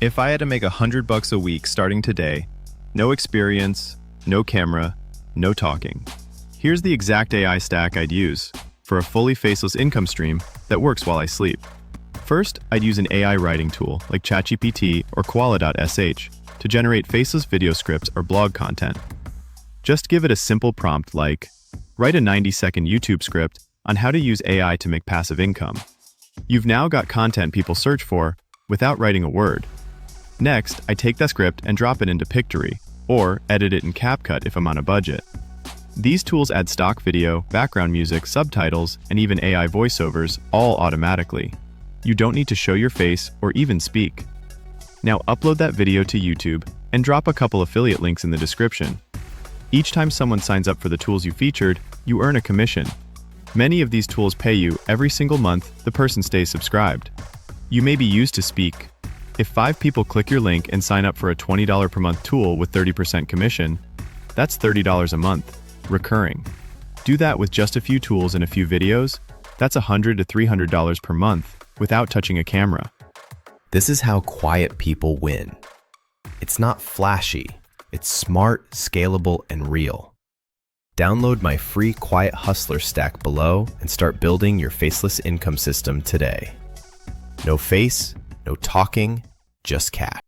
If I had to make $100 a week starting today, no experience, no camera, no talking. Here's the exact AI stack I'd use for a fully faceless income stream that works while I sleep. First, I'd use an AI writing tool like ChatGPT or Koala.sh to generate faceless video scripts or blog content. Just give it a simple prompt like, write a 90-second YouTube script on how to use AI to make passive income. You've now got content people search for without writing a word. Next, I take that script and drop it into Pictory, or edit it in CapCut if I'm on a budget. These tools add stock video, background music, subtitles, and even AI voiceovers all automatically. You don't need to show your face or even speak. Now upload that video to YouTube and drop a couple affiliate links in the description. Each time someone signs up for the tools you featured, you earn a commission. Many of these tools pay you every single month the person stays subscribed. You may be used to speak. If 5 people click your link and sign up for a $20 per month tool with 30% commission, that's $30 a month, recurring. Do that with just a few tools and a few videos, that's $100 to $300 per month without touching a camera. This is how quiet people win. It's not flashy, it's smart, scalable, and real. Download my free Quiet Hustler stack below and start building your faceless income system today. No face, no talking, just cash.